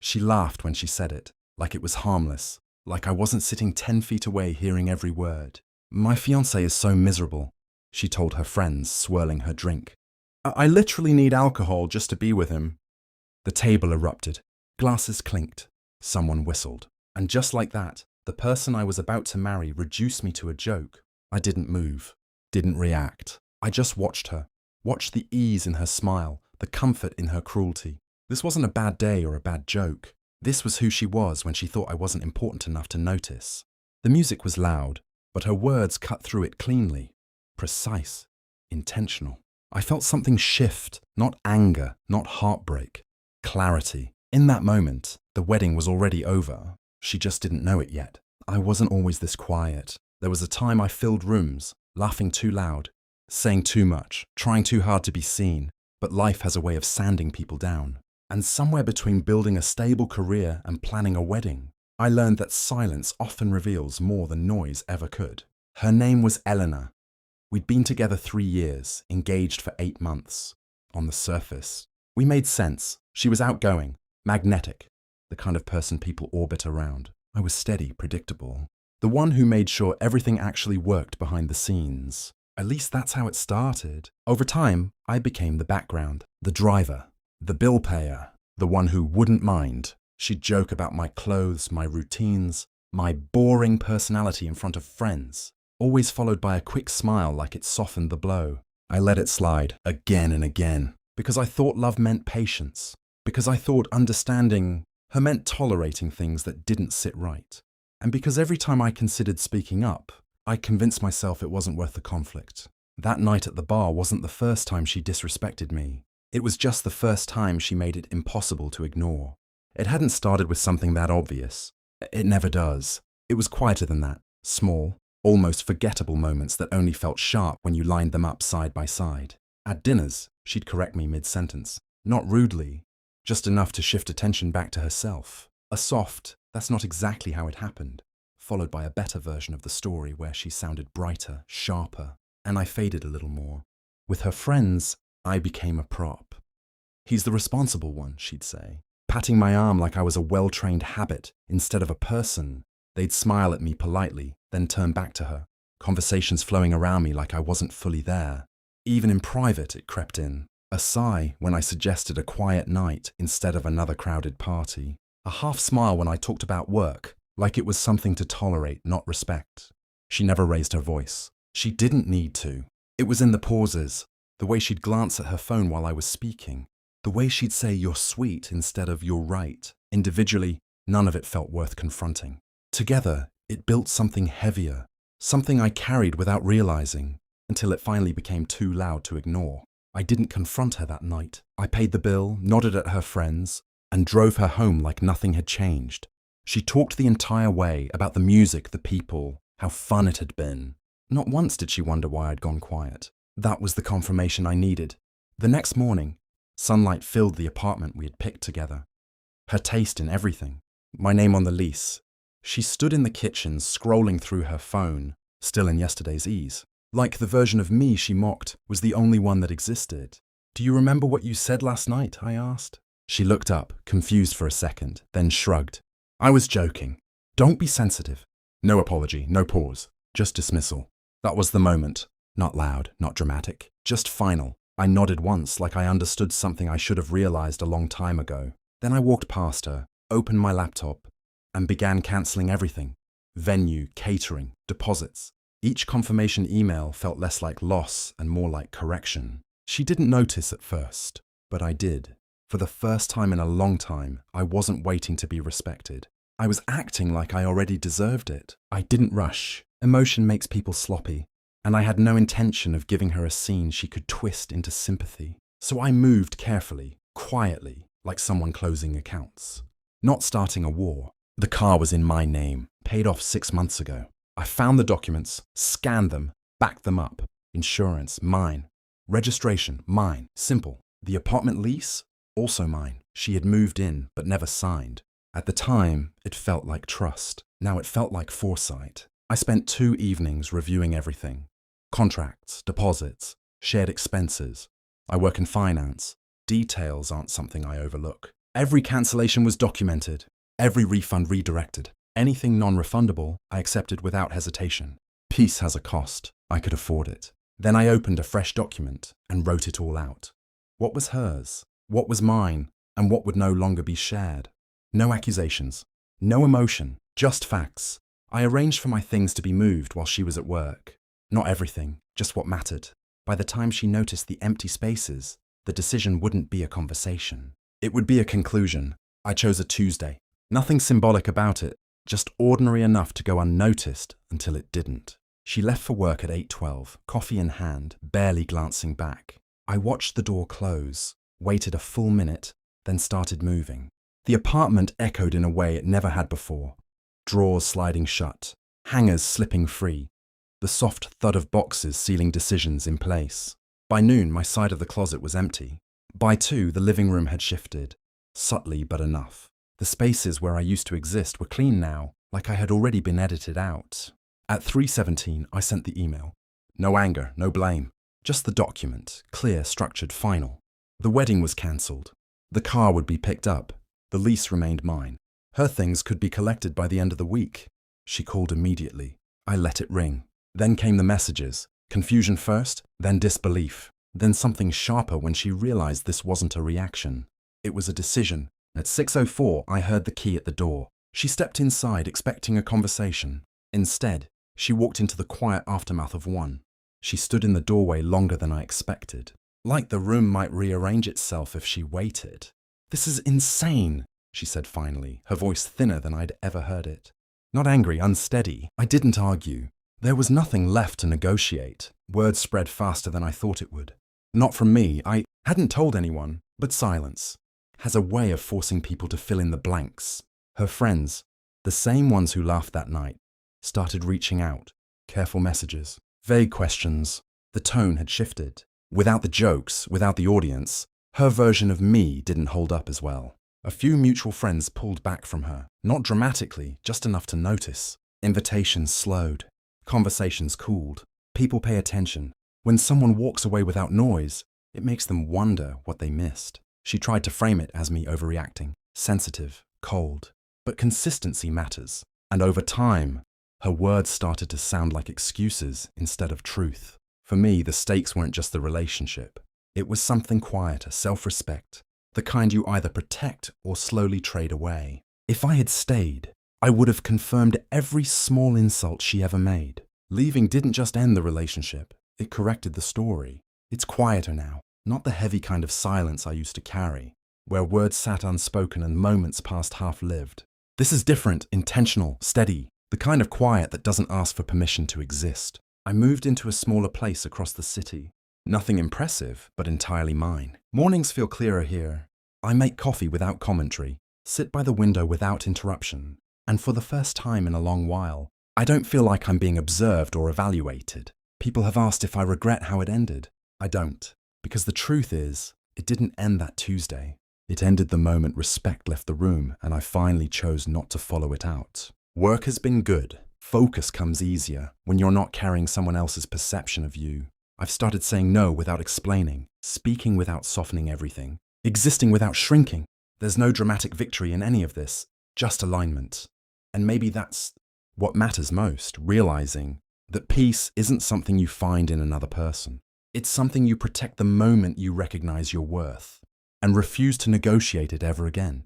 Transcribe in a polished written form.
She laughed when she said it, like it was harmless, like I wasn't sitting 10 feet away hearing every word. My fiancé is so miserable, she told her friends, swirling her drink. I literally need alcohol just to be with him. The table erupted. Glasses clinked. Someone whistled. And just like that, the person I was about to marry reduced me to a joke. I didn't move, didn't react. I just watched her, watched the ease in her smile, the comfort in her cruelty. This wasn't a bad day or a bad joke. This was who she was when she thought I wasn't important enough to notice. The music was loud, but her words cut through it cleanly, precise, intentional. I felt something shift, not anger, not heartbreak, clarity. In that moment, the wedding was already over. She just didn't know it yet. I wasn't always this quiet. There was a time I filled rooms, laughing too loud, saying too much, trying too hard to be seen. But life has a way of sanding people down. And somewhere between building a stable career and planning a wedding, I learned that silence often reveals more than noise ever could. Her name was Eleanor. We'd been together 3 years, engaged for 8 months. On the surface, we made sense. She was outgoing, magnetic, the kind of person people orbit around. I was steady, predictable. The one who made sure everything actually worked behind the scenes. At least that's how it started. Over time, I became the background, the driver, the bill payer, the one who wouldn't mind. She'd joke about my clothes, my routines, my boring personality in front of friends, always followed by a quick smile like it softened the blow. I let it slide again and again, because I thought love meant patience, because I thought understanding her meant tolerating things that didn't sit right, and because every time I considered speaking up, I convinced myself it wasn't worth the conflict. That night at the bar wasn't the first time she disrespected me. It was just the first time she made it impossible to ignore. It hadn't started with something that obvious. It never does. It was quieter than that. Small, almost forgettable moments that only felt sharp when you lined them up side by side. At dinners, she'd correct me mid-sentence. Not rudely, just enough to shift attention back to herself. A soft, "That's not exactly how it happened," followed by a better version of the story where she sounded brighter, sharper, and I faded a little more. With her friends, I became a prop. "He's the responsible one," she'd say, patting my arm like I was a well-trained habit instead of a person. They'd smile at me politely, then turn back to her, conversations flowing around me like I wasn't fully there. Even in private, it crept in. A sigh when I suggested a quiet night instead of another crowded party. A half smile when I talked about work, like it was something to tolerate, not respect. She never raised her voice. She didn't need to. It was in the pauses, the way she'd glance at her phone while I was speaking, the way she'd say "you're sweet" instead of "you're right." Individually, none of it felt worth confronting. Together, it built something heavier, something I carried without realizing, until it finally became too loud to ignore. I didn't confront her that night. I paid the bill, nodded at her friends, and drove her home like nothing had changed. She talked the entire way about the music, the people, how fun it had been. Not once did she wonder why I'd gone quiet. That was the confirmation I needed. The next morning, sunlight filled the apartment we had picked together. Her taste in everything. My name on the lease. She stood in the kitchen, scrolling through her phone, still in yesterday's ease. Like the version of me she mocked was the only one that existed. "Do you remember what you said last night?" I asked. She looked up, confused for a second, then shrugged. "I was joking. Don't be sensitive." No apology, no pause, just dismissal. That was the moment. Not loud, not dramatic, just final. I nodded once like I understood something I should have realized a long time ago. Then I walked past her, opened my laptop, and began cancelling everything. Venue, catering, deposits. Each confirmation email felt less like loss and more like correction. She didn't notice at first, but I did. For the first time in a long time, I wasn't waiting to be respected. I was acting like I already deserved it. I didn't rush. Emotion makes people sloppy, and I had no intention of giving her a scene she could twist into sympathy. So I moved carefully, quietly, like someone closing accounts. Not starting a war. The car was in my name, paid off 6 months ago. I found the documents, scanned them, backed them up. Insurance, mine. Registration, mine. Simple. The apartment lease, also mine. She had moved in, but never signed. At the time, it felt like trust. Now it felt like foresight. I spent 2 evenings reviewing everything. Contracts, deposits, shared expenses. I work in finance. Details aren't something I overlook. Every cancellation was documented, every refund redirected. Anything non-refundable, I accepted without hesitation. Peace has a cost. I could afford it. Then I opened a fresh document and wrote it all out. What was hers? What was mine? And what would no longer be shared? No accusations. No emotion. Just facts. I arranged for my things to be moved while she was at work. Not everything, just what mattered. By the time she noticed the empty spaces, the decision wouldn't be a conversation. It would be a conclusion. I chose a Tuesday. Nothing symbolic about it, just ordinary enough to go unnoticed until it didn't. She left for work at 8:12, coffee in hand, barely glancing back. I watched the door close, waited a full minute, then started moving. The apartment echoed in a way it never had before. Drawers sliding shut, hangers slipping free, the soft thud of boxes sealing decisions in place. By noon, my side of the closet was empty. By 2, the living room had shifted, subtly but enough. The spaces where I used to exist were clean now, like I had already been edited out. At 3:17, I sent the email. No anger, no blame. Just the document, clear, structured, final. The wedding was cancelled. The car would be picked up. The lease remained mine. Her things could be collected by the end of the week. She called immediately. I let it ring. Then came the messages. Confusion first, then disbelief. Then something sharper when she realized this wasn't a reaction. It was a decision. At 6:04, I heard the key at the door. She stepped inside, expecting a conversation. Instead, she walked into the quiet aftermath of one. She stood in the doorway longer than I expected. Like the room might rearrange itself if she waited. "This is insane," she said finally, her voice thinner than I'd ever heard it. Not angry, unsteady. I didn't argue. There was nothing left to negotiate. Words spread faster than I thought it would. Not from me. I hadn't told anyone, but silence has a way of forcing people to fill in the blanks. Her friends, the same ones who laughed that night, started reaching out. Careful messages, vague questions. The tone had shifted. Without the jokes, without the audience, her version of me didn't hold up as well. A few mutual friends pulled back from her, not dramatically, just enough to notice. Invitations slowed. Conversations cooled. People pay attention. When someone walks away without noise, it makes them wonder what they missed. She tried to frame it as me overreacting, sensitive, cold. But consistency matters. And over time, her words started to sound like excuses instead of truth. For me, the stakes weren't just the relationship. It was something quieter, self-respect, the kind you either protect or slowly trade away. If I had stayed, I would have confirmed every small insult she ever made. Leaving didn't just end the relationship, it corrected the story. It's quieter now, not the heavy kind of silence I used to carry, where words sat unspoken and moments passed half-lived. This is different, intentional, steady, the kind of quiet that doesn't ask for permission to exist. I moved into a smaller place across the city. Nothing impressive, but entirely mine. Mornings feel clearer here. I make coffee without commentary, sit by the window without interruption, and for the first time in a long while, I don't feel like I'm being observed or evaluated. People have asked if I regret how it ended. I don't, because the truth is, it didn't end that Tuesday. It ended the moment respect left the room and I finally chose not to follow it out. Work has been good. Focus comes easier when you're not carrying someone else's perception of you. I've started saying no without explaining, speaking without softening everything, existing without shrinking. There's no dramatic victory in any of this, just alignment. And maybe that's what matters most, realizing that peace isn't something you find in another person. It's something you protect the moment you recognize your worth and refuse to negotiate it ever again.